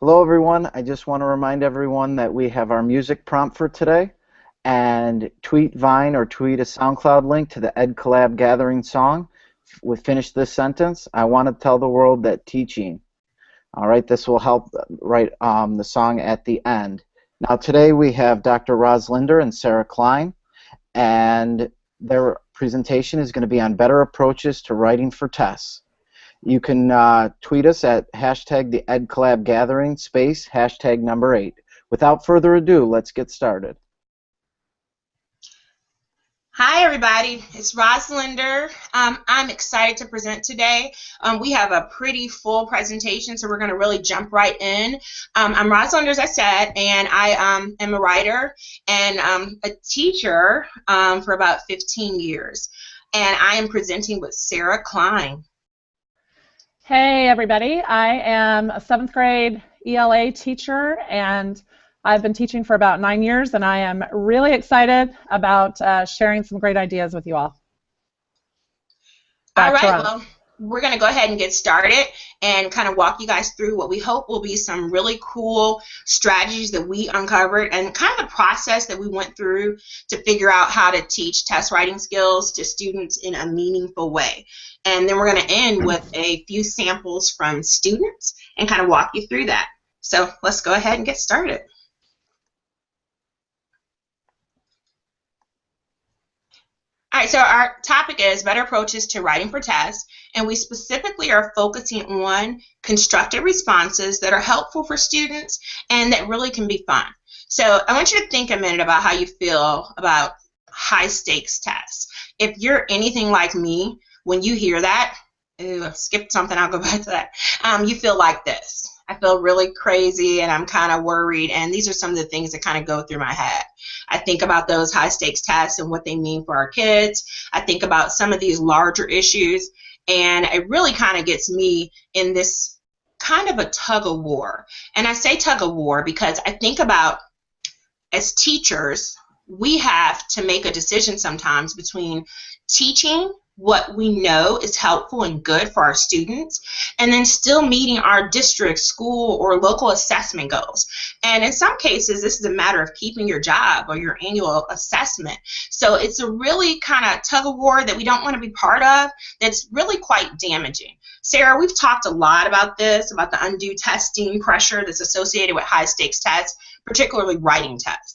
Hello, everyone. I just want to remind everyone that we have our music prompt for today. And tweet Vine or tweet a SoundCloud link to the Ed Collab Gathering song. We finish this sentence. I want to tell the world that teaching. All right, this will help write the song at the end. Now, today we have Dr. Roz Linder and Sarah Klein, and their presentation is going to be on better approaches to writing for tests. You can tweet us at hashtag the Ed Collab Gathering space hashtag number 8. Without further ado, let's get started. Hi everybody, it's Rosalinder. I'm excited to present today. We have a pretty full presentation, so we're going to really jump right in. I'm Rosalinder, as I said, and I am a writer and a teacher for about 15 years. And I am presenting with Sarah Klein. Hey everybody, I am a 7th grade ELA teacher, and I've been teaching for about 9 years, and I am really excited about sharing some great ideas with you all. All right, well, we're going to go ahead and get started and kind of walk you guys through what we hope will be some really cool strategies that we uncovered and kind of the process that we went through to figure out how to teach test writing skills to students in a meaningful way. And then we're going to end with a few samples from students and kind of walk you through that. So let's go ahead and get started. All right, so our topic is better approaches to writing for tests, and we specifically are focusing on constructed responses that are helpful for students and that really can be fun. So I want you to think a minute about how you feel about high-stakes tests. If you're anything like me, when you hear that, I skipped something, I'll go back to that, you feel like this. I feel really crazy and I'm kind of worried, and these are some of the things that kind of go through my head. I think about those high-stakes tests and what they mean for our kids. I think about some of these larger issues, and it really kind of gets me in this kind of a tug-of-war. And I say tug-of-war because I think about, as teachers, we have to make a decision sometimes between teaching what we know is helpful and good for our students, and then still meeting our district, school, or local assessment goals. And in some cases, this is a matter of keeping your job or your annual assessment. So it's a really kind of tug-of-war that we don't want to be part of that's really quite damaging. Sarah, we've talked a lot about this, about the undue testing pressure that's associated with high-stakes tests, particularly writing tests.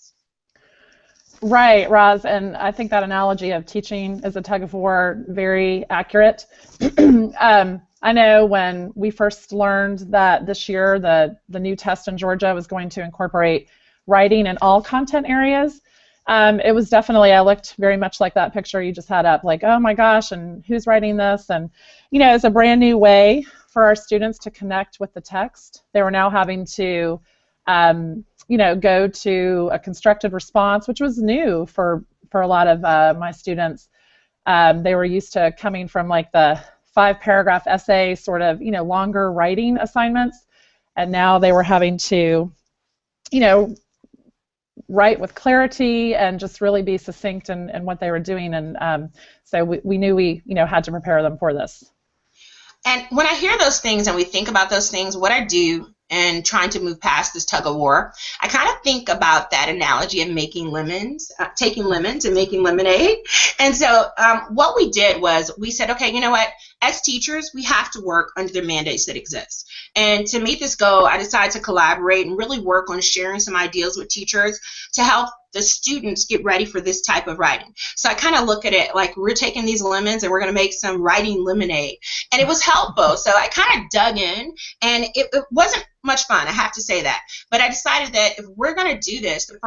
Right, Roz, and I think that analogy of teaching as a tug-of-war very accurate. I know when we first learned that this year the new test in Georgia was going to incorporate writing in all content areas, it was definitely, I looked very much like that picture you just had up, like, oh my gosh, and who's writing this? And, you know, it's a brand new way for our students to connect with the text. They were now having to you know, go to a constructed response, which was new for a lot of my students. They were used to coming from like the 5-paragraph essay sort of, you know, longer writing assignments, and now they were having to, you know, write with clarity and just really be succinct in what they were doing, and so we knew we, you know, had to prepare them for this. And when I hear those things and we think about those things, what I do and trying to move past this tug-of-war, I kind of think about that analogy of making lemons, taking lemons and making lemonade. And so what we did was we said, okay, you know what, as teachers, we have to work under the mandates that exist. And to meet this goal, I decided to collaborate and really work on sharing some ideas with teachers to help the students get ready for this type of writing. So I kind of look at it like we're taking these lemons and we're going to make some writing lemonade. And it was helpful. So I kind of dug in, and it wasn't much fun, I have to say that. But I decided that if we're going to do this, the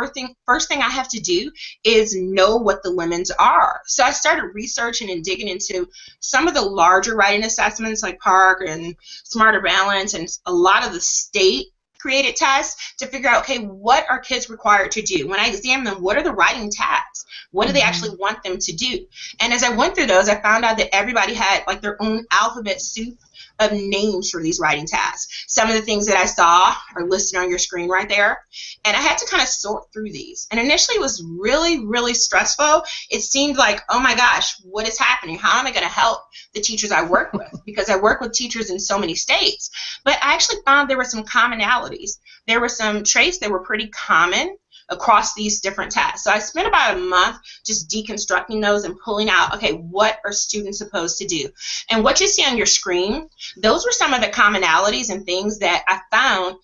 first thing I have to do is know what the lemons are. So I started researching and digging into some of the larger writing assessments like PARCC and Smarter Balance and a lot of the state created tests to figure out, okay, what are kids required to do? When I examine them, what are the writing tasks? What do they actually want them to do? And as I went through those, I found out that everybody had like their own alphabet soup of names for these writing tasks. Some of the things that I saw are listed on your screen right there. And I had to kind of sort through these. And initially it was really, really stressful. It seemed like, oh my gosh, what is happening? How am I going to help the teachers I work with? Because I work with teachers in so many states. But I actually found there were some commonalities. There were some traits that were pretty common across these different tasks. So I spent about a month just deconstructing those and pulling out, okay, what are students supposed to do? And what you see on your screen, those were some of the commonalities and things that I found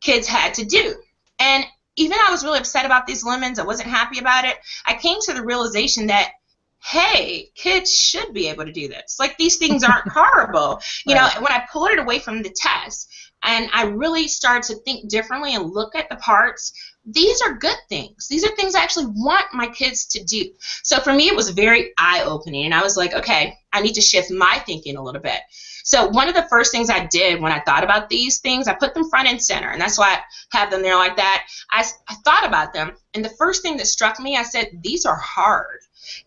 kids had to do. And even though I was really upset about these lemons, I wasn't happy about it, I came to the realization that, hey, kids should be able to do this. Like, these things aren't horrible. You know, when I pulled it away from the test and I really started to think differently and look at the parts, these are good things. These are things I actually want my kids to do. So for me, it was very eye-opening, and I was like, okay, I need to shift my thinking a little bit. So one of the first things I did when I thought about these things, I put them front and center, and that's why I have them there like that. I thought about them, and the first thing that struck me, I said, these are hard.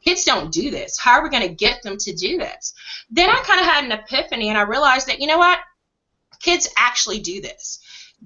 Kids don't do this. How are we going to get them to do this? Then I kind of had an epiphany, and I realized that, you know what? Kids actually do this.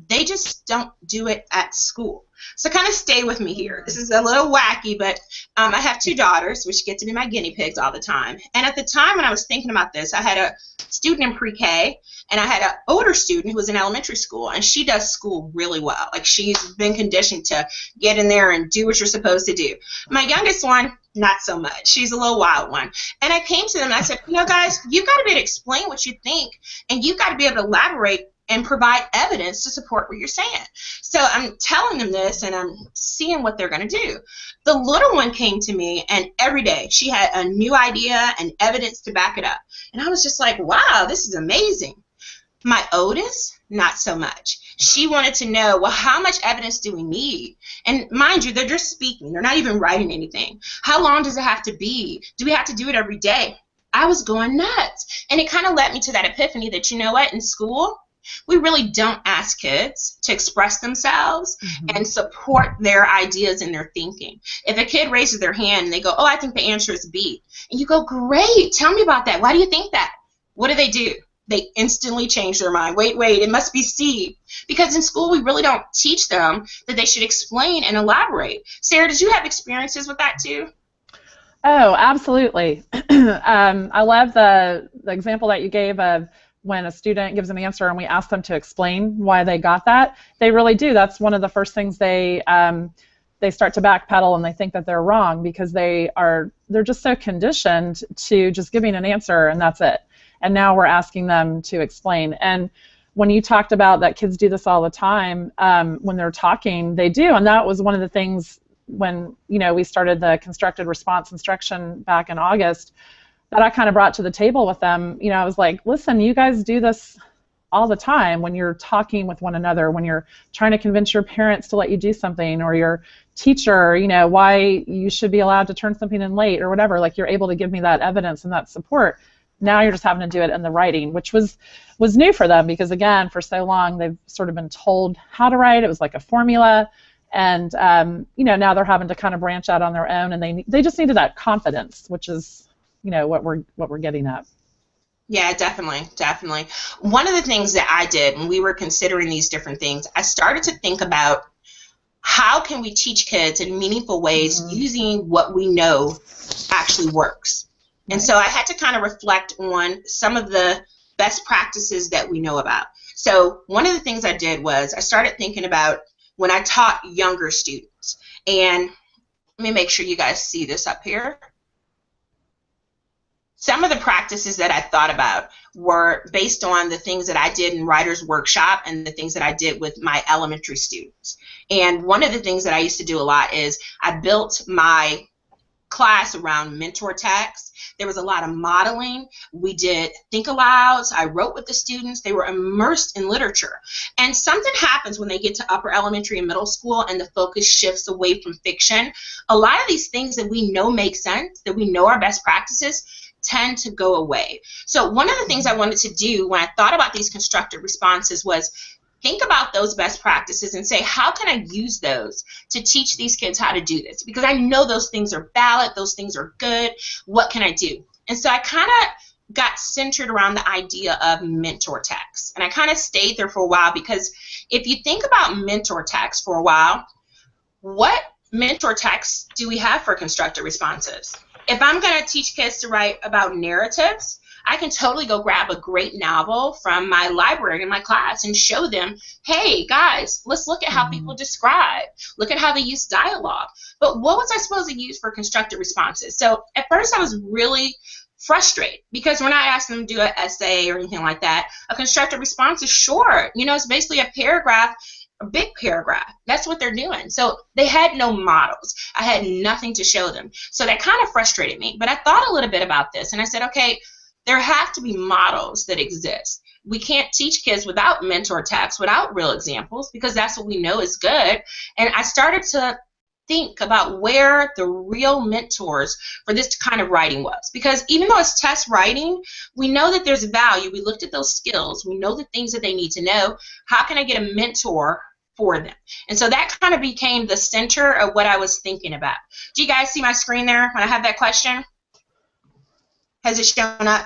They just don't do it at school. So kind of stay with me here. This is a little wacky, but I have two daughters, which get to be my guinea pigs all the time. And at the time when I was thinking about this, I had a student in pre-K, and I had an older student who was in elementary school, and she does school really well. Like, she's been conditioned to get in there and do what you're supposed to do. My youngest one, not so much. She's a little wild one. And I came to them and I said, you know, guys, you've got to be able to explain what you think, and you've got to be able to elaborate and provide evidence to support what you're saying. So I'm telling them this, and I'm seeing what they're going to do. The little one came to me, and every day she had a new idea and evidence to back it up. And I was just like, wow, this is amazing. My oldest, not so much. She wanted to know, well, how much evidence do we need? And mind you, they're just speaking. They're not even writing anything. How long does it have to be? Do we have to do it every day? I was going nuts. And it kind of led me to that epiphany that, you know what, in school, we really don't ask kids to express themselves and support their ideas and their thinking. If a kid raises their hand and they go, oh, I think the answer is B, and you go, great, tell me about that. Why do you think that? What do? They instantly change their mind. Wait, it must be C. Because in school, we really don't teach them that they should explain and elaborate. Sarah, did you have experiences with that too? Oh, absolutely. I love the example that you gave of when a student gives an answer and we ask them to explain why they got that. They really do. That's one of the first things they start to backpedal, and they think that they're wrong because they're just so conditioned to just giving an answer and that's it. And now we're asking them to explain. And when you talked about that kids do this all the time, when they're talking, they do. And that was one of the things when, you know, we started the constructed response instruction back in August that I kind of brought to the table with them. You know, I was like, listen, you guys do this all the time when you're talking with one another, when you're trying to convince your parents to let you do something, or your teacher, you know, why you should be allowed to turn something in late or whatever. Like, you're able to give me that evidence and that support. Now you're just having to do it in the writing, which was new for them because, again, for so long they've sort of been told how to write. It was like a formula. And, you know, now they're having to kind of branch out on their own, and they just needed that confidence, which is, you know, what we're getting at. Yeah, definitely. One of the things that I did when we were considering these different things, I started to think about how can we teach kids in meaningful ways using what we know actually works. And so I had to kind of reflect on some of the best practices that we know about. So one of the things I did was I started thinking about when I taught younger students. And let me make sure you guys see this up here. Some of the practices that I thought about were based on the things that I did in Writer's Workshop and the things that I did with my elementary students. And one of the things that I used to do a lot is I built my class around mentor text. There was a lot of modeling. We did think alouds. I wrote with the students. They were immersed in literature. And something happens when they get to upper elementary and middle school and the focus shifts away from fiction. A lot of these things that we know make sense, that we know are best practices, tend to go away. So one of the things I wanted to do when I thought about these constructive responses was think about those best practices and say, how can I use those to teach these kids how to do this? Because I know those things are valid, those things are good. What can I do? And so I kind of got centered around the idea of mentor text. And I kind of stayed there for a while because if you think about mentor text for a while, what mentor text do we have for constructed responses? If I'm going to teach kids to write about narratives, I can totally go grab a great novel from my library in my class and show them, hey, guys, let's look at how people describe. Look at how they use dialogue. But what was I supposed to use for constructed responses? So at first I was really frustrated because we're not asking them to do an essay or anything like that. A constructed response is short. You know, it's basically a paragraph, a big paragraph. That's what they're doing. So they had no models. I had nothing to show them. So that kind of frustrated me. But I thought a little bit about this, and I said, okay, there have to be models that exist. We can't teach kids without mentor text, without real examples, because that's what we know is good. And I started to think about where the real mentors for this kind of writing was. Because even though it's test writing, we know that there's value. We looked at those skills. We know the things that they need to know. How can I get a mentor for them? And so that kind of became the center of what I was thinking about. Do you guys see my screen there when I have that question? Has it shown up?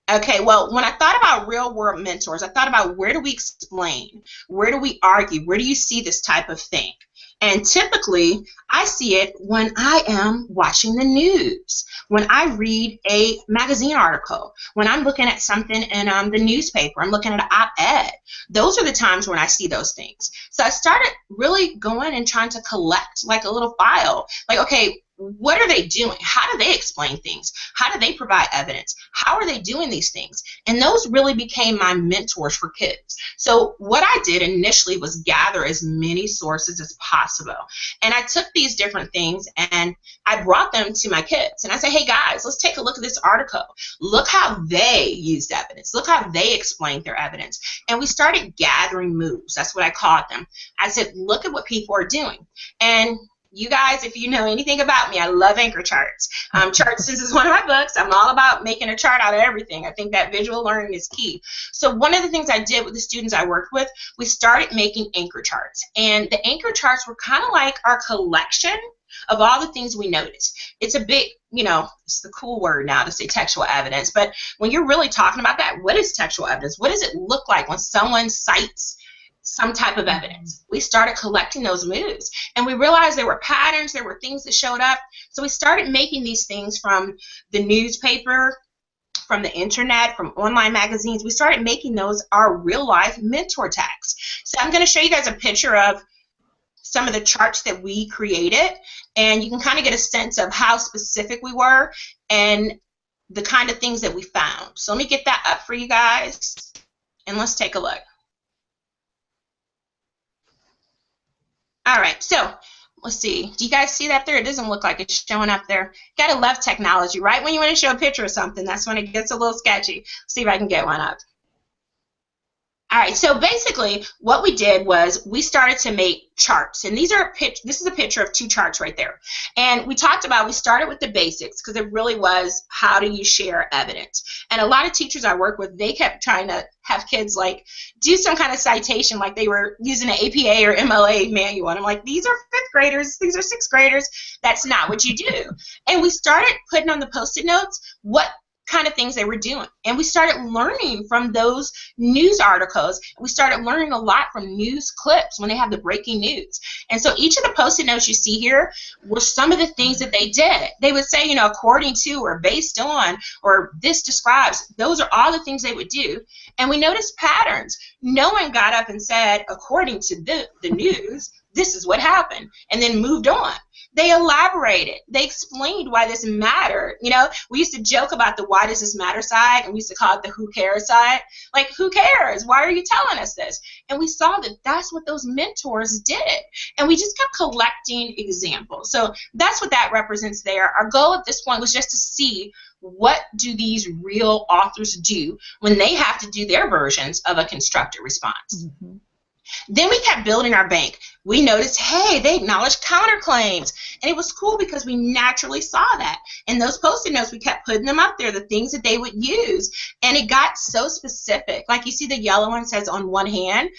Okay, well, when I thought about real-world mentors, I thought about where do we explain? Where do we argue? Where do you see this type of thing? And typically, I see it when I am watching the news, when I read a magazine article, when I'm looking at something in the newspaper, I'm looking at an op-ed. Those are the times when I see those things. So I started really going and trying to collect like a little file. Like, okay, what are they doing? How do they explain things? How do they provide evidence? How are they doing these things? And those really became my mentors for kids. So what I did initially was gather as many sources as possible. And I took these different things and I brought them to my kids. And I said, hey guys, let's take a look at this article. Look how they used evidence. Look how they explained their evidence. And we started gathering moves. That's what I called them. I said, look at what people are doing. And you guys, if you know anything about me, I love anchor charts. Charts is one of my books. I'm all about making a chart out of everything. I think that visual learning is key. So one of the things I did with the students I worked with, we started making anchor charts. And the anchor charts were kind of like our collection of all the things we noticed. It's a big, you know, it's the cool word now to say textual evidence. But when you're really talking about that, what is textual evidence? What does it look like when someone cites some type of evidence? We started collecting those moves, and we realized there were patterns, there were things that showed up. So we started making these things from the newspaper, from the internet, from online magazines. We started making those our real life mentor texts. So I'm going to show you guys a picture of some of the charts that we created, and you can kind of get a sense of how specific we were and the kind of things that we found. So let me get that up for you guys, and let's take a look. All right, so let's see. Do you guys see that there? It doesn't look like it's showing up there. You gotta love technology, right? When you want to show a picture of something, that's when it gets a little sketchy. Let's see if I can get one up. All right, so basically what we did was we started to make charts, and this is a picture of two charts right there. And we talked about, we started with the basics because it really was how do you share evidence. And a lot of teachers I work with, they kept trying to have kids like do some kind of citation like they were using an APA or MLA manual. And I'm like, these are fifth graders, these are sixth graders. That's not what you do. And we started putting on the Post-it notes what kind of things they were doing. And we started learning from those news articles. We started learning a lot from news clips when they have the breaking news. And so each of the Post-it notes you see here were some of the things that they did. They would say, you know, according to or based on or this describes. Those are all the things they would do. And we noticed patterns. No one got up and said, according to the news, this is what happened, and then moved on. They elaborated. They explained why this mattered. You know, we used to joke about the why does this matter side, and we used to call it the who cares side. Like, who cares? Why are you telling us this? And we saw that that's what those mentors did. And we just kept collecting examples. So that's what that represents there. Our goal at this point was just to see what do these real authors do when they have to do their versions of a constructed response. Mm-hmm. Then we kept building our bank. We noticed, hey, they acknowledged counterclaims. And it was cool because we naturally saw that. And those Post-it notes, we kept putting them up there, the things that they would use. And it got so specific. Like you see the yellow one says on one hand.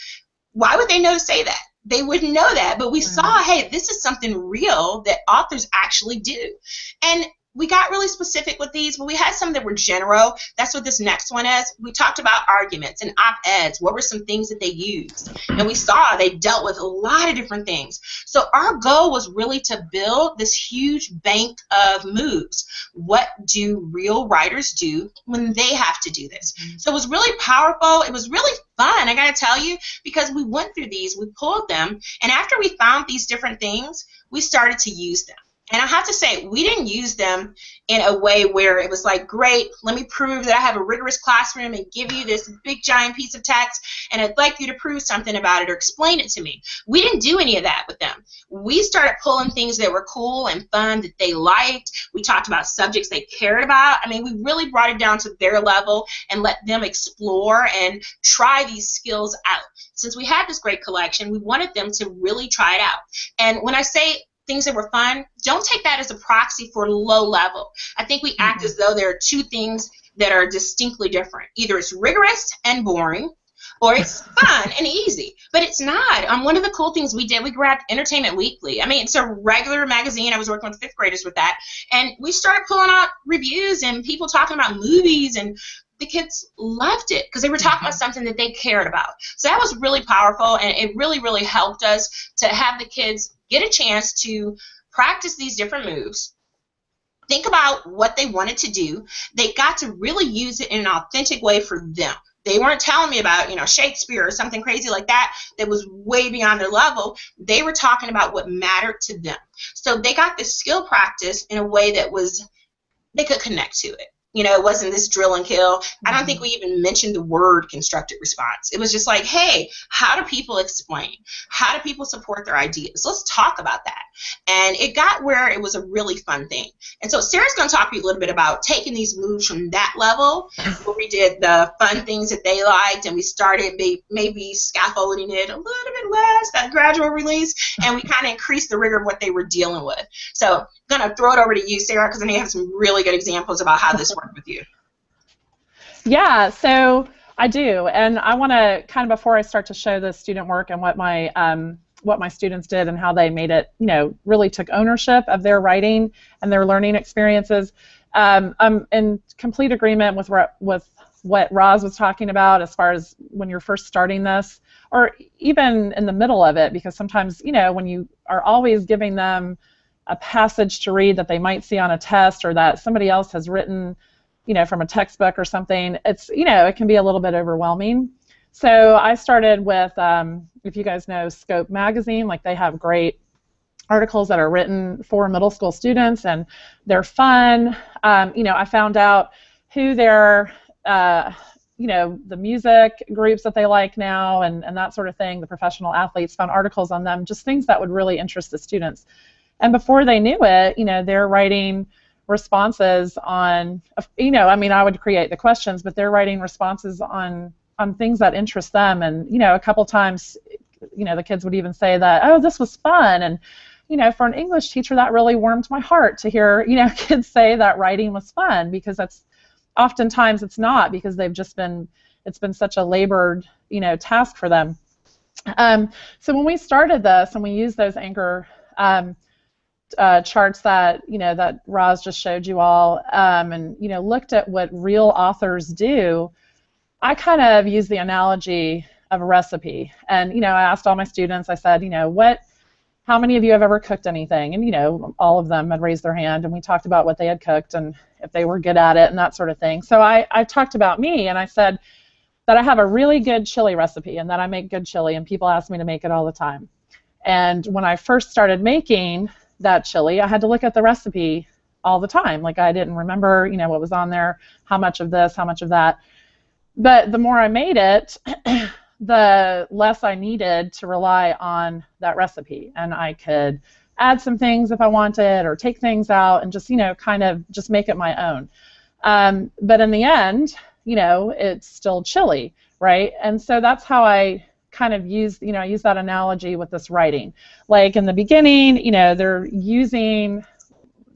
Why would they know to say that? They wouldn't know that. But we saw, hey, this is something real that authors actually do. And we got really specific with these, but we had some that were general. That's what this next one is. We talked about arguments and op-eds. What were some things that they used? And we saw they dealt with a lot of different things. So our goal was really to build this huge bank of moves. What do real writers do when they have to do this? So it was really powerful. It was really fun, I got to tell you, because we went through these, we pulled them, and after we found these different things, we started to use them. And I have to say, we didn't use them in a way where it was like, great, let me prove that I have a rigorous classroom and give you this big giant piece of text, and I'd like you to prove something about it or explain it to me. We didn't do any of that with them. We started pulling things that were cool and fun that they liked. We talked about subjects they cared about. I mean, we really brought it down to their level and let them explore and try these skills out. Since we had this great collection, we wanted them to really try it out. And when I say things that were fun, don't take that as a proxy for low level. I think we act as though there are two things that are distinctly different. Either it's rigorous and boring, or it's fun and easy. But it's not. One of the cool things we did, we grabbed Entertainment Weekly. I mean, it's a regular magazine. I was working with fifth graders with that. And we started pulling out reviews and people talking about movies, and the kids loved it because they were talking about something that they cared about. So that was really powerful, and it really, really helped us to have the kids get a chance to practice these different moves, think about what they wanted to do. They got to really use it in an authentic way for them. They weren't telling me about, Shakespeare or something crazy like that that was way beyond their level. They were talking about what mattered to them. So they got this skill practice in a way that they could connect to it. It wasn't this drill and kill. I don't think we even mentioned the word constructed response. It was just like, hey, how do people explain? How do people support their ideas? Let's talk about that. And it got where it was a really fun thing. And so Sarah's going to talk to you a little bit about taking these moves from that level, where we did the fun things that they liked, and we started maybe scaffolding it a little bit less, that gradual release, and we kind of increased the rigor of what they were dealing with. So I'm going to throw it over to you, Sarah, because I know you have some really good examples about how this worked with you. Yeah, so I do, and I want to kind of, before I start to show the student work and what my students did and how they made it, really took ownership of their writing and their learning experiences. I'm in complete agreement with what Roz was talking about as far as when you're first starting this, or even in the middle of it, because sometimes, when you are always giving them a passage to read that they might see on a test or that somebody else has written, from a textbook or something, it's, it can be a little bit overwhelming. So I started with, if you guys know Scope Magazine, like they have great articles that are written for middle school students, and they're fun. I found out who their, the music groups that they like now and that sort of thing, the professional athletes, found articles on them, just things that would really interest the students. And before they knew it, they're writing responses on, I would create the questions, but they're writing responses on things that interest them. And, a couple times, the kids would even say that, oh, this was fun. And, for an English teacher, that really warmed my heart to hear, kids say that writing was fun, because that's oftentimes it's not, because it's been such a labored, task for them. So when we started this and we used those anchor charts that that Roz just showed you all, and looked at what real authors do, I kind of used the analogy of a recipe. And I asked all my students, I said, how many of you have ever cooked anything? And all of them had raised their hand, and we talked about what they had cooked and if they were good at it and that sort of thing. So I talked about me, and I said that I have a really good chili recipe and that I make good chili, and people ask me to make it all the time. And when I first started making that chili, I had to look at the recipe all the time. Like, I didn't remember, what was on there, how much of this, how much of that. But the more I made it, the less I needed to rely on that recipe. And I could add some things if I wanted, or take things out and just, kind of just make it my own. But in the end, it's still chili, right? And so that's how I kind of use that analogy with this writing. Like in the beginning, they're using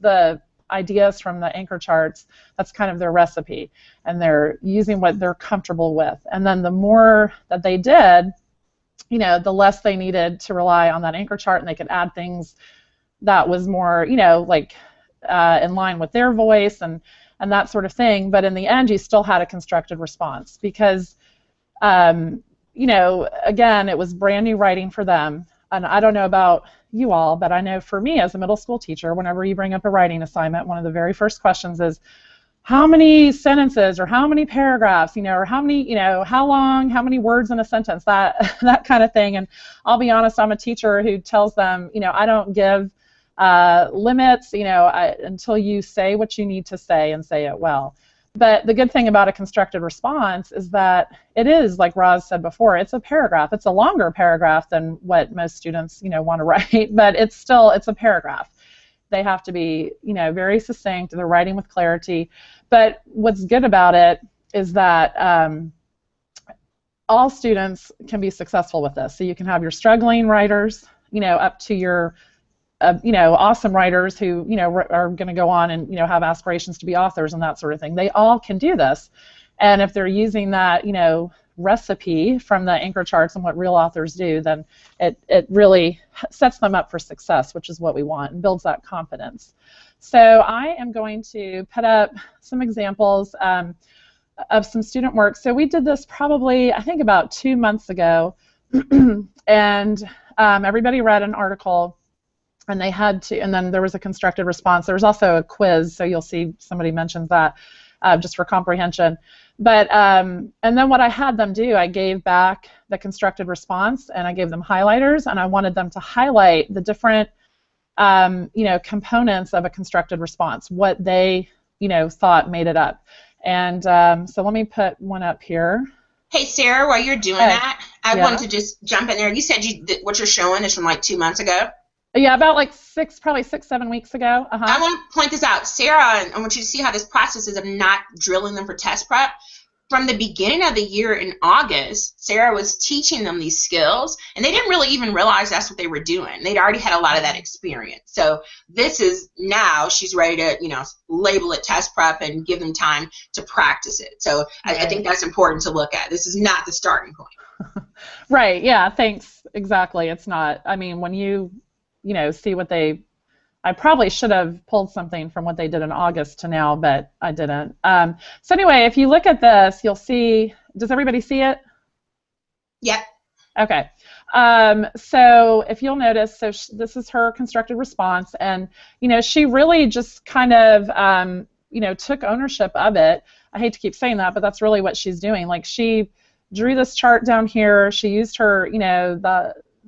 the ideas from the anchor charts. That's kind of their recipe, and they're using what they're comfortable with. And then the more that they did, the less they needed to rely on that anchor chart, and they could add things that was more, like in line with their voice and that sort of thing. But in the end, you still had a constructed response because, you know, again, it was brand new writing for them. And I don't know about you all, but I know for me as a middle school teacher, whenever you bring up a writing assignment, one of the very first questions is, how many sentences or how many paragraphs, you know, or how many, you know, how long, how many words in a sentence, that kind of thing. And I'll be honest, I'm a teacher who tells them, you know, I don't give limits, you know, until you say what you need to say and say it well. But the good thing about a constructed response is that it is, like Roz said before, it's a paragraph. It's a longer paragraph than what most students, you know, want to write, but it's a paragraph. They have to be, you know, very succinct. They're writing with clarity. But what's good about it is that all students can be successful with this. So you can have your struggling writers, you know, up to your you know, awesome writers who, you know, are going to go on and, you know, have aspirations to be authors and that sort of thing. They all can do this. And if they're using that, you know, recipe from the anchor charts and what real authors do, then it really sets them up for success, which is what we want, and builds that confidence. So I am going to put up some examples of some student work. So we did this probably, I think, about 2 months ago, and everybody read an article. And they had to, and then there was a constructed response. There was also a quiz, so you'll see somebody mentions that just for comprehension. But and then what I had them do, I gave back the constructed response, and I gave them highlighters, and I wanted them to highlight the different, you know, components of a constructed response, what they, you know, thought made it up. And so let me put one up here. Hey, Sarah, while you're doing that, I wanted to just jump in there. You said what you're showing is from like 2 months ago. Yeah, about like probably 6-7 weeks ago. I want to point this out. Sarah, I want you to see how this process is of not drilling them for test prep. From the beginning of the year in August, Sarah was teaching them these skills, and they didn't really even realize that's what they were doing. They'd already had a lot of that experience. So this is now she's ready to, you know, label it test prep and give them time to practice it. So I think that's important to look at. This is not the starting point. Right, yeah, thanks. Exactly. It's not. I mean, when you know, see what I probably should have pulled something from what they did in August to now, but I didn't. So anyway, if you look at this, you'll see, does everybody see it? Yep. Okay. So if you'll notice, so this is her constructed response, and, you know, she really just kind of, you know, took ownership of it. I hate to keep saying that, but that's really what she's doing. Like, she drew this chart down here. She used her, you know,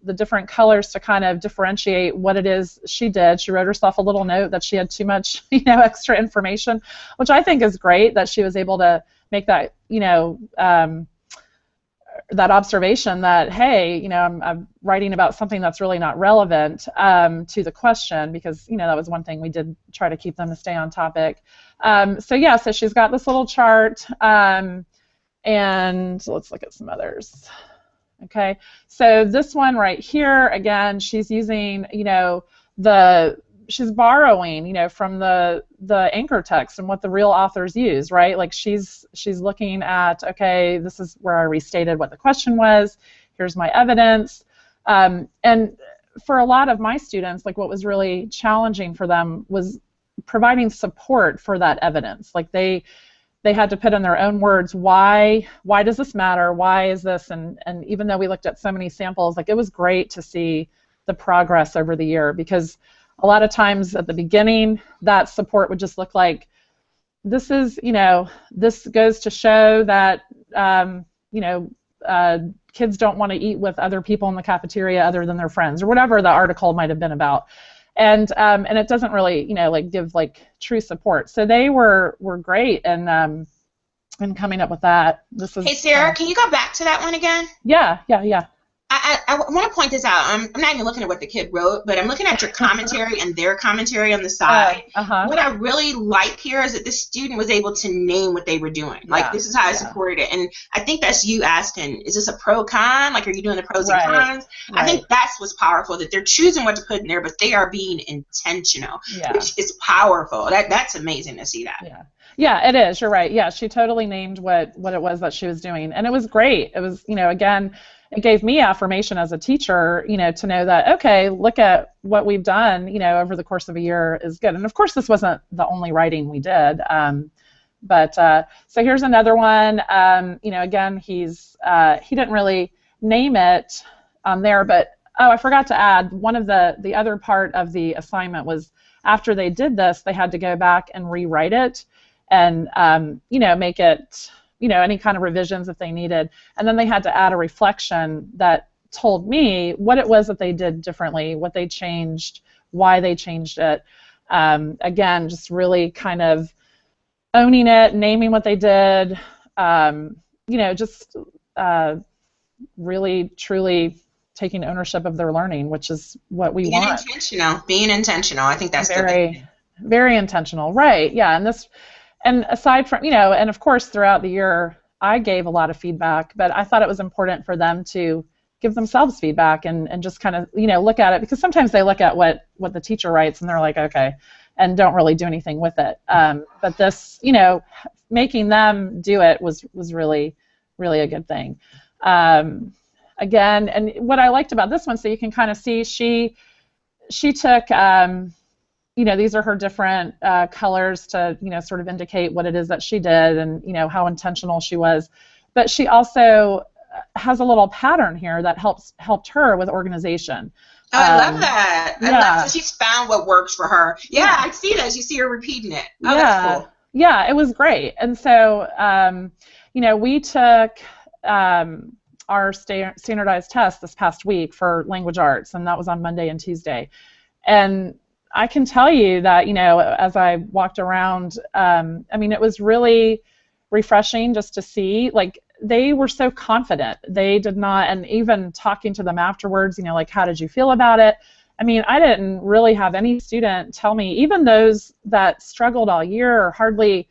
the different colors to kind of differentiate what it is she did. She wrote herself a little note that she had too much, you know, extra information, which I think is great that she was able to make that, you know, that observation that, hey, you know, I'm writing about something that's really not relevant to the question, because, you know, that was one thing we did try to keep them to stay on topic. So yeah, so she's got this little chart, and let's look at some others. Okay, so this one right here, again, she's using, you know, she's borrowing, you know, from the anchor text and what the real authors use, right? Like, she's looking at, okay, this is where I restated what the question was, here's my evidence. And for a lot of my students, like, what was really challenging for them was providing support for that evidence. Like, they had to put in their own words, why does this matter? Why is this? And even though we looked at so many samples, like, it was great to see the progress over the year, because a lot of times at the beginning, that support would just look like, this is, you know, this goes to show that, you know, kids don't want to eat with other people in the cafeteria other than their friends, or whatever the article might have been about. And it doesn't really, you know, like, give like true support. So they were great and coming up with that. This is. Hey, Sarah, can you go back to that one again? Yeah. I want to point this out. I'm not even looking at what the kid wrote, but I'm looking at your commentary and their commentary on the side. What I really like here is that this student was able to name what they were doing. Like, this is how I supported it. And I think that's you asking, is this a pro-con? Like, are you doing the pros and cons? Right. I think that's what's powerful, that they're choosing what to put in there, but they are being intentional, which is powerful. That's amazing to see that. Yeah, it is. You're right. Yeah, she totally named what it was that she was doing, and it was great. It was, you know, again, it gave me affirmation as a teacher, to know that, okay, look at what we've done, over the course of a year is good. And of course, this wasn't the only writing we did. So here's another one. Again, he didn't really name it on there, but I forgot to add, one of the other part of the assignment was after they did this, they had to go back and rewrite it and, make it, any kind of revisions if they needed. And then they had to add a reflection that told me what it was that they did differently, what they changed, why they changed it. Again, just really kind of owning it, naming what they did, just really, truly taking ownership of their learning, which is what we want. Being intentional. I think that's very, very intentional, right? Yeah, and aside from, and of course throughout the year, I gave a lot of feedback, but I thought it was important for them to give themselves feedback and just kind of, look at it, because sometimes they look at what the teacher writes and they're like, okay, and don't really do anything with it. But this, making them do it was really, really a good thing. Again, and what I liked about this one, so you can kind of see, she took, these are her different colors to, sort of indicate what it is that she did and, how intentional she was. But she also has a little pattern here that helped her with organization. Oh, I love that. I love that she's found what works for her. Yeah, I see that. You see her repeating it. Oh, that's cool. Yeah, it was great. And so, we took our standardized test this past week for language arts, and that was on Monday and Tuesday. And I can tell you that, as I walked around, it was really refreshing just to see, like, they were so confident. They did not, and even talking to them afterwards, like, how did you feel about it? I didn't really have any student tell me, even those that struggled all year or hardly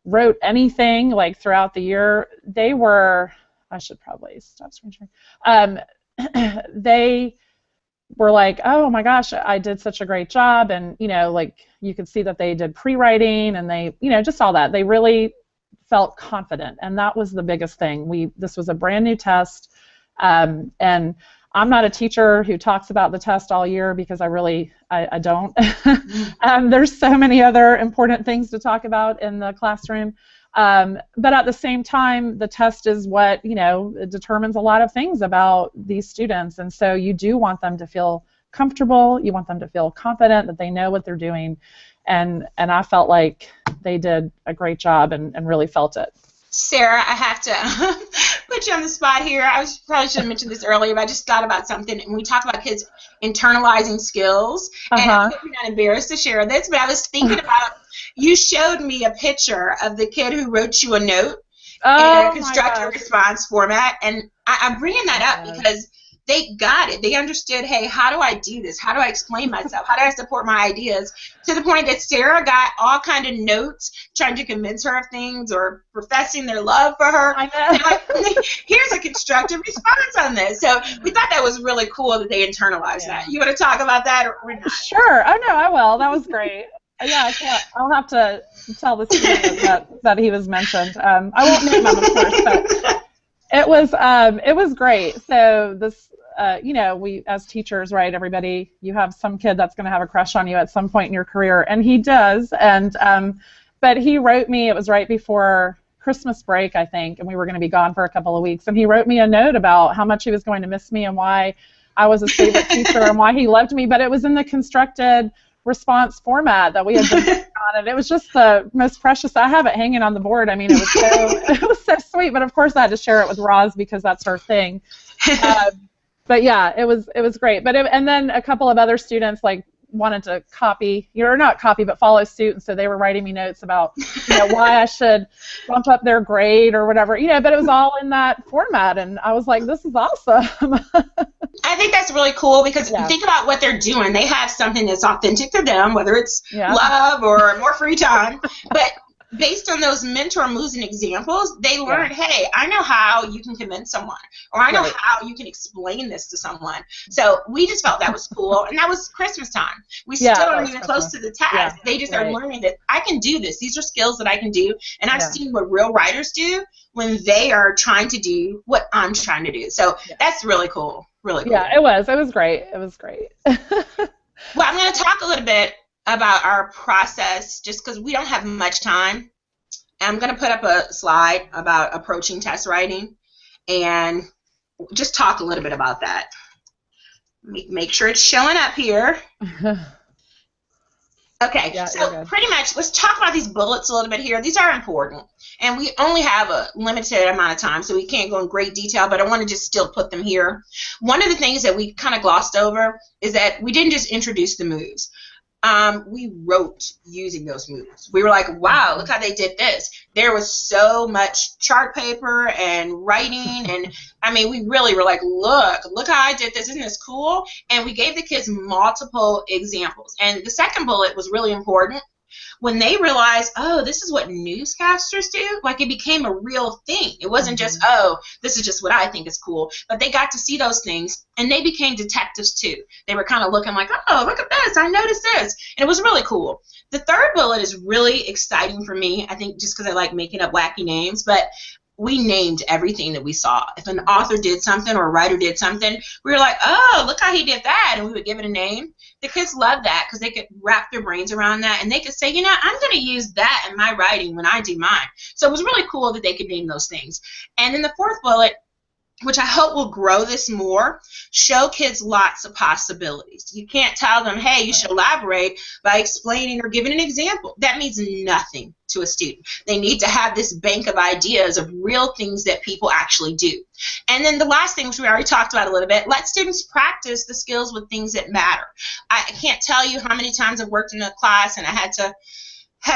wrote anything, like, throughout the year, they were, I should probably stop screen sharing. They were like, oh my gosh, I did such a great job, and like, you could see that they did pre-writing, and they, just all that. They really felt confident, and that was the biggest thing. This was a brand new test, and I'm not a teacher who talks about the test all year, because I don't. There's so many other important things to talk about in the classroom. But at the same time, the test is what, it determines a lot of things about these students. And so you do want them to feel comfortable. You want them to feel confident that they know what they're doing. And I felt like they did a great job and really felt it. Sarah, I have to put you on the spot here. Probably should have mentioned this earlier, but I just thought about something. And we talk about kids internalizing skills, and I'm not embarrassed to share this, but I was thinking about, you showed me a picture of the kid who wrote you a note in a constructive response format, and I'm bringing that up because they got it. They understood, hey, how do I do this? How do I explain myself? How do I support my ideas? To the point that Sarah got all kind of notes trying to convince her of things or professing their love for her. I know. Like, here's a constructive response on this. So we thought that was really cool that they internalized that. You want to talk about that or not? Sure. Oh, no, I will. That was great. Yeah, I'll have to tell the student that he was mentioned. I won't name him, of course, but it was great. So this, we as teachers, right? Everybody, you have some kid that's going to have a crush on you at some point in your career, and he does. And but he wrote me. It was right before Christmas break, I think, and we were going to be gone for a couple of weeks. And he wrote me a note about how much he was going to miss me and why I was his favorite teacher and why he loved me. But it was in the constructed response format that we had been working on, and it was just the most precious. I have it hanging on the board. It was so sweet. But of course, I had to share it with Roz because that's her thing. But yeah, it was great. But and then a couple of other students wanted to follow suit, and so they were writing me notes about why I should bump up their grade or whatever. But it was all in that format, and I was like, this is awesome. I think that's really cool because think about what they're doing. They have something that's authentic to them, whether it's love or more free time. But based on those mentor moves and examples, they learned, Yeah. hey, I know how you can convince someone, or I know Right. how you can explain this to someone. So we just felt that was cool, and that was Christmas time. We Yeah, still that aren't was even close Christmas. to the test. Yeah, They just are right. learning that I can do this. These are skills that I can do, and I've Yeah. seen what real writers do when they are trying to do what I'm trying to do. So Yeah. that's really cool. Really cool. Yeah, it was. It was great. It was great. Well, I'm going to talk a little bit about our process just because we don't have much time. I'm going to put up a slide about approaching test writing and just talk a little bit about that. Make sure it's showing up here. Okay, Yeah, so you're good. pretty much let's talk about these bullets a little bit here. These are important, and we only have a limited amount of time, so we can't go in great detail, but I want to just still put them here. One of the things that we kind of glossed over is that we didn't just introduce the moves. We wrote using those moves. We were like, wow, look how they did this. There was so much chart paper and writing, and I mean, we really were like, look how I did this. Isn't this cool? And we gave the kids multiple examples. And the second bullet was really important. When they realized, oh, this is what newscasters do, like it became a real thing. It wasn't just, oh, this is just what I think is cool. But they got to see those things, and they became detectives too. They were kind of looking like, oh, look at this. I noticed this. And it was really cool. The third bullet is really exciting for me, I think just because I like making up wacky names. But we named everything that we saw. If an author did something or a writer did something, we were like, oh, look how he did that. And we would give it a name. The kids loved that because they could wrap their brains around that, and they could say, you know, I'm going to use that in my writing when I do mine. So it was really cool that they could name those things. And then the fourth bullet, which I hope will grow this more, show kids lots of possibilities. You can't tell them, hey, you should elaborate by explaining or giving an example. That means nothing to a student. They need to have this bank of ideas of real things that people actually do. And then the last thing, which we already talked about a little bit, let students practice the skills with things that matter. I can't tell you how many times I've worked in a class and I had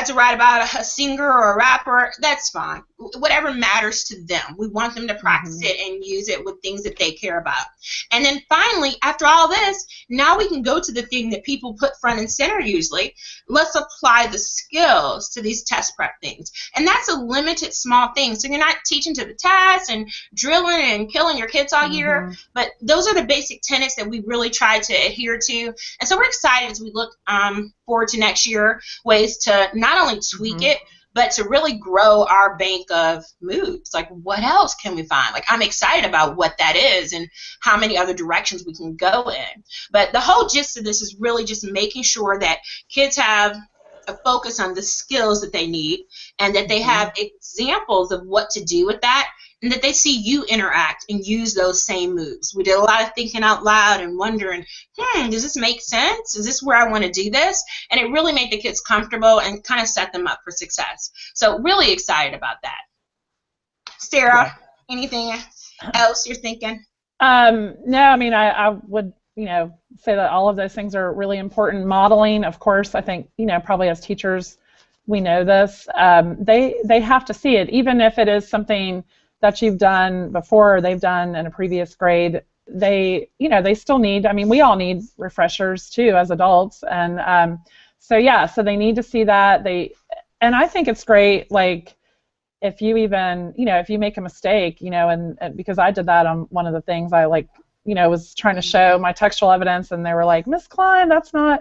to write about a singer or a rapper. That's fine. Whatever matters to them. We want them to practice it and use it with things that they care about. And then finally, after all this, now we can go to the thing that people put front and center usually. Let's apply the skills to these test prep things. And that's a limited small thing. So you're not teaching to the test and drilling and killing your kids all year. But those are the basic tenets that we really try to adhere to. And so we're excited as we look forward to next year, ways to not only tweak it, but to really grow our bank of moves. Like, what else can we find? Like, I'm excited about what that is and how many other directions we can go in. But the whole gist of this is really just making sure that kids have a focus on the skills that they need and that they have examples of what to do with that, and that they see you interact and use those same moves. We did a lot of thinking out loud and wondering, does this make sense? Is this where I want to do this? And it really made the kids comfortable and kind of set them up for success. So really excited about that. Sarah, anything else you're thinking? No, I mean, I would, say that all of those things are really important. Modeling, of course, I think, probably as teachers, we know this. They have to see it, even if it is something that you've done before or they've done in a previous grade. They still need, we all need refreshers too as adults. And so they need to see that. And I think it's great, like, if you even, if you make a mistake, and because I did that on one of the things I was trying to show my textual evidence, and they were like, Miss Klein, that's not,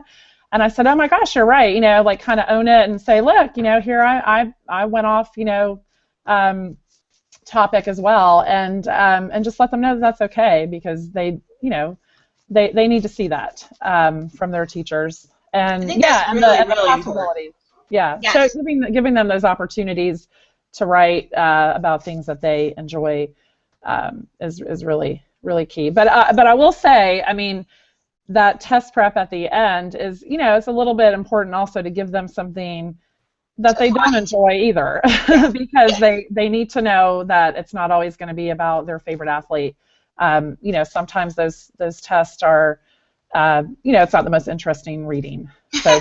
and I said, oh my gosh, you're right, kind of own it and say, look, here I went off, topic as well, and just let them know that that's okay, because they need to see that from their teachers, and I think that's and really, the really possibilities. Yes. So giving them those opportunities to write about things that they enjoy is really, really key. But I will say, that test prep at the end is, it's a little bit important also to give them something that they don't enjoy either, because they need to know that it's not always going to be about their favorite athlete. Sometimes those tests are it's not the most interesting reading. So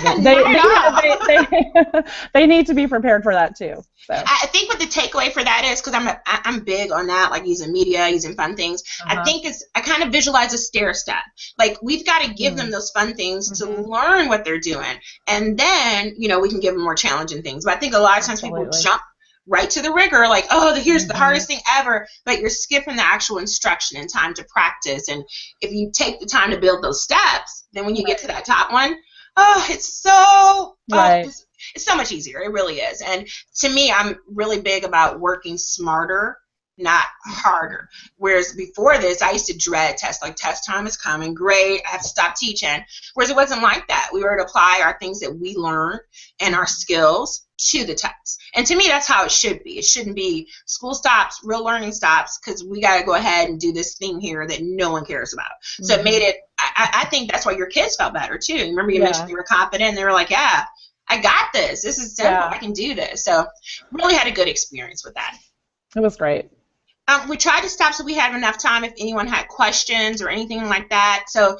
they need to be prepared for that too. So I think what the takeaway for that is, because I'm big on that, like using media, using fun things. I think I kind of visualize a stair step. Like we've got to give them those fun things to learn what they're doing, and then we can give them more challenging things. But I think a lot of times people jump right to the rigor, like, oh, here's the hardest thing ever, but you're skipping the actual instruction and time to practice. And if you take the time to build those steps, then when you get to that top one, it's so it's so much easier. It really is. And to me, I'm really big about working smarter, not harder. Whereas before this, I used to dread tests. Like, test time is coming, great, I have to stop teaching. Whereas it wasn't like that. We were to apply our things that we learned and our skills to the test. And to me, that's how it should be. It shouldn't be school stops, real learning stops, because we got to go ahead and do this thing here that no one cares about. So it made it, I think that's why your kids felt better too. Remember you mentioned they were confident and they were like, yeah, I got this. This is simple. I can do this. So really had a good experience with that. It was great. We tried to stop so we had enough time if anyone had questions or anything like that. So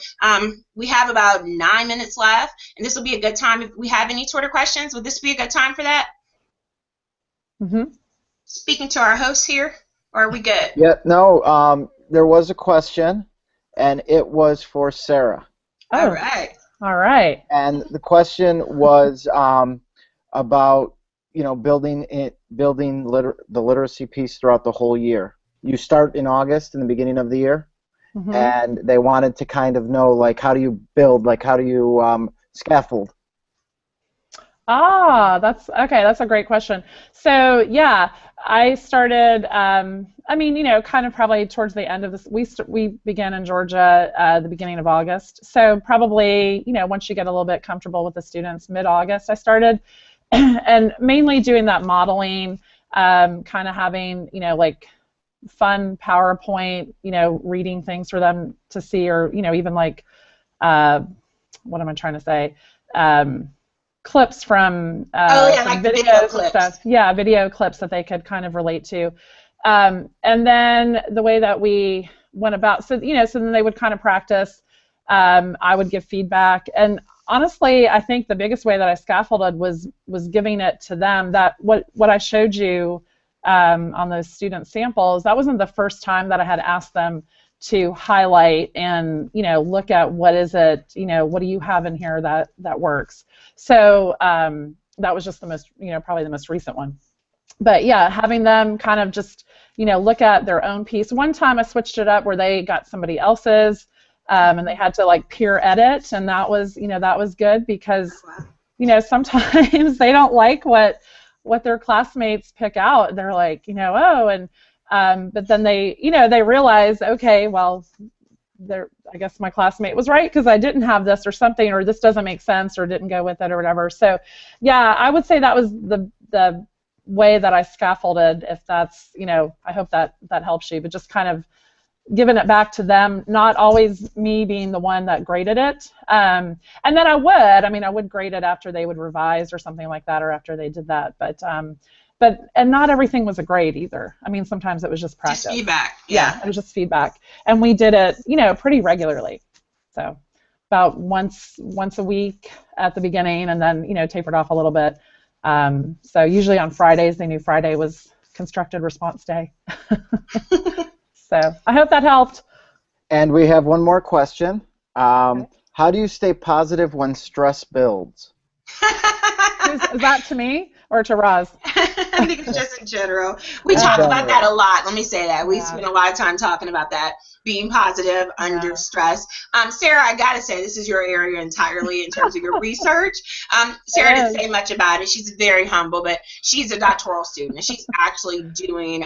we have about 9 minutes left, and this will be a good time if we have any sort of questions. Would this be a good time for that? Speaking to our hosts here, or are we good? Yeah, no, there was a question, and it was for Sarah. All right. All right. And the question was about building the literacy piece throughout the whole year. You start in August, in the beginning of the year, and they wanted to kind of know, like, how do you build, like, how do you scaffold? That's okay. That's a great question. So yeah, I started. Kind of probably towards the end of this. We began in Georgia the beginning of August. So probably once you get a little bit comfortable with the students, mid-August I started, and mainly doing that modeling, kind of having like fun PowerPoint, reading things for them to see, or even like what am I trying to say? Clips from like videos and stuff. Yeah, video clips that they could kind of relate to. And then the way that we went about, so then they would kind of practice. I would give feedback, and honestly, I think the biggest way that I scaffolded was giving it to them. That what I showed you on those student samples, that wasn't the first time that I had asked them to highlight and look at what is it, what do you have in here that works. So that was just the most, probably the most recent one. But yeah, having them kind of just look at their own piece. One time I switched it up where they got somebody else's, and they had to like peer edit, and that was good because sometimes they don't like what their classmates pick out. They're like, but then they realize, okay, well, I guess my classmate was right because I didn't have this or something, or this doesn't make sense, or didn't go with it, or whatever. So yeah, I would say that was the way that I scaffolded. If that's, I hope that helps you, but just kind of giving it back to them, not always me being the one that graded it. And then I would grade it after they would revise or something like that, or after they did that. But not everything was a grade either. I mean, sometimes it was just practice. Just feedback. Yeah, it was just feedback. And we did it, pretty regularly. So about once a week at the beginning, and then, tapered off a little bit. So usually on Fridays, they knew Friday was constructed response day. So I hope that helped. And we have one more question. How do you stay positive when stress builds? Is that to me or to Roz? I think it's just in general. We talk about that a lot. Let me say that. We spend a lot of time talking about that, being positive under stress. Sarah, I got to say, this is your area entirely in terms of your research. Sarah didn't say much about it. She's very humble, but she's a doctoral student, and she's actually doing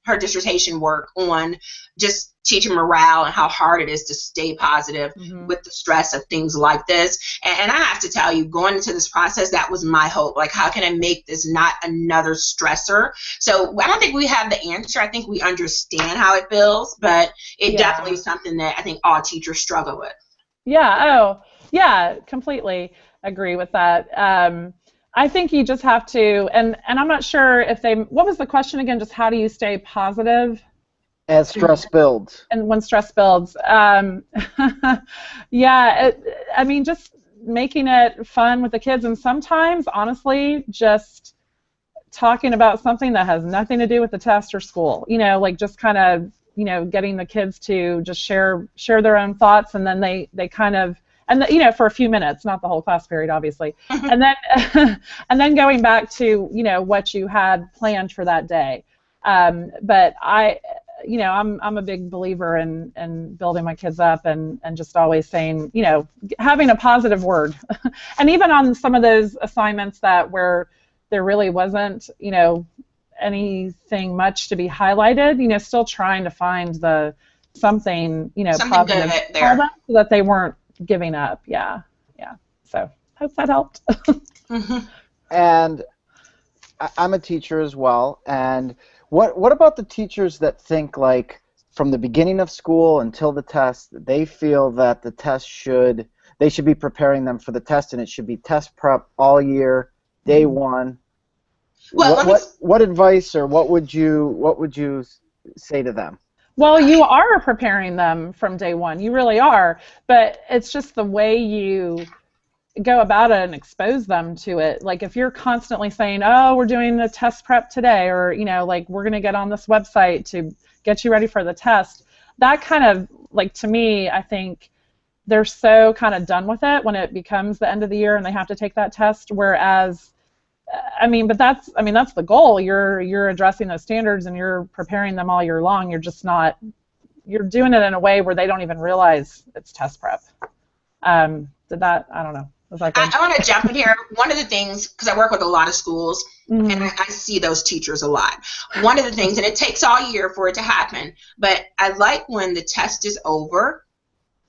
her dissertation work on just teaching morale and how hard it is to stay positive with the stress of things like this. And I have to tell you, going into this process, that was my hope. Like, how can I make this not another stressor? So I don't think we have the answer. I think we understand how it feels, but it definitely is something that I think all teachers struggle with. Completely agree with that. I think you just have to, and I'm not sure if what was the question again, just how do you stay positive? As stress builds. And when stress builds. Yeah, I mean, just making it fun with the kids, and sometimes, honestly, just talking about something that has nothing to do with the test or school. You know, like just kind of, you know, getting the kids to just share their own thoughts, and then they kind of, and you know, for a few minutes, not the whole class period, obviously, and then and then going back to, you know, what you had planned for that day. But you know, I'm a big believer in building my kids up and just always saying, you know, having a positive word. And even on some of those assignments that where there really wasn't, you know, anything much to be highlighted, you know, still trying to find something, you know, something positive good there, so that they weren't giving up. Yeah. So hope that helped. And I'm a teacher as well, and what about the teachers that think, like, from the beginning of school until the test, they feel that the test they should be preparing them for the test, and it should be test prep all year, day one. well, What advice, or what would you say to them? Well, you are preparing them from day one. You really are. But it's just the way you go about it and expose them to it. Like if you're constantly saying, oh, we're doing a test prep today, or, you know, like we're going to get on this website to get you ready for the test, that kind of, like, to me, I think they're so kind of done with it when it becomes the end of the year and they have to take that test. Whereas, that's the goal. You're addressing those standards and you're preparing them all year long. You're just not, you're doing it in a way where they don't even realize it's test prep. I don't know. I want to jump in here. One of the things, because I work with a lot of schools, and I see those teachers a lot. One of the things, and it takes all year for it to happen, but I like when the test is over,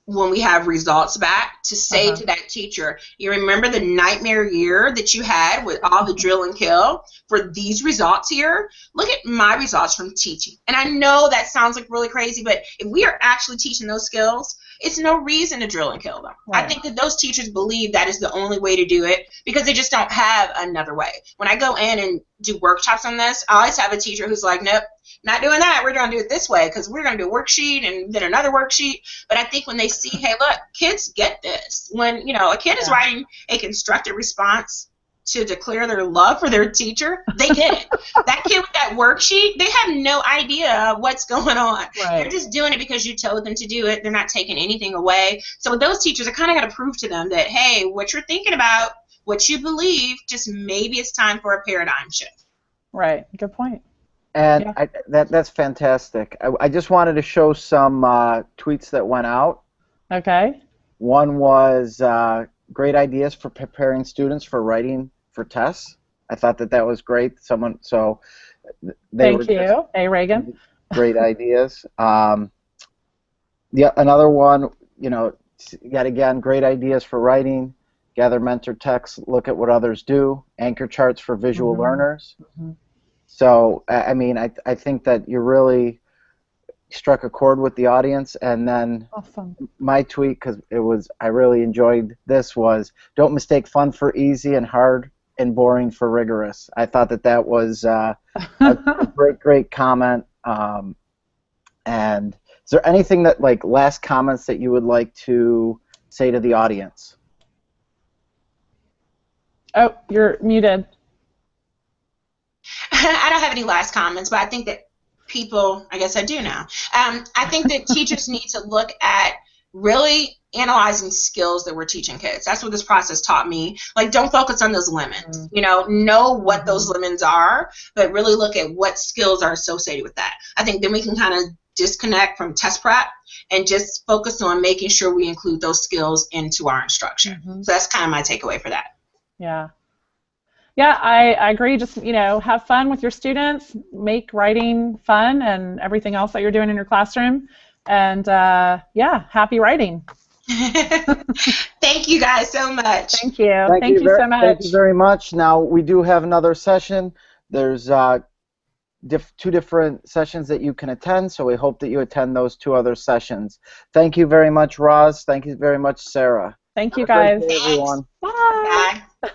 when we have results back, to say to that teacher, you remember the nightmare year that you had with all the drill and kill? For these results here, look at my results from teaching. And I know that sounds like really crazy, but if we are actually teaching those skills, it's no reason to drill and kill them. Right. I think that those teachers believe that is the only way to do it because they just don't have another way. When I go in and do workshops on this, I always have a teacher who's like, nope, not doing that. We're going to do it this way because we're going to do a worksheet and then another worksheet. But I think when they see, hey, look, kids get this. When, you know, a kid is writing a constructed response to declare their love for their teacher, they get it. That kid with that worksheet, they have no idea what's going on. Right. They're just doing it because you told them to do it. They're not taking anything away. So with those teachers, I kind of got to prove to them that, hey, what you're thinking about, what you believe, just maybe it's time for a paradigm shift. Right. Good point. And that's fantastic. I just wanted to show some tweets that went out. Okay. One was great ideas for preparing students for writing for tests. I thought that was great. Thank you, A. Reagan. Great ideas. Another one, you know, yet again, great ideas for writing. Gather mentor texts, look at what others do. Anchor charts for visual learners. So, I mean, I think that you really struck a chord with the audience. And then my tweet, because I really enjoyed this, was don't mistake fun for easy and hard and boring for rigorous. I thought that was a great comment. And is there anything that, like, last comments that you would like to say to the audience? Oh, you're muted. I don't have any last comments, but I think that people, I guess I do now. I think that teachers need to look at really analyzing skills that we're teaching kids. That's what this process taught me. Like, don't focus on those lemons. You know what those lemons are, but really look at what skills are associated with that. I think then we can kind of disconnect from test prep and just focus on making sure we include those skills into our instruction. So that's kind of my takeaway for that. Yeah. Yeah, I agree. Just, you know, have fun with your students, make writing fun and everything else that you're doing in your classroom. And, happy writing. Thank you guys so much. Thank you. Thank you so much. Thank you very much. Now, we do have another session. There's two different sessions that you can attend, so we hope that you attend those two other sessions. Thank you very much, Roz. Thank you very much, Sarah. Thank you, guys. Have a great day, everyone. Bye. Bye.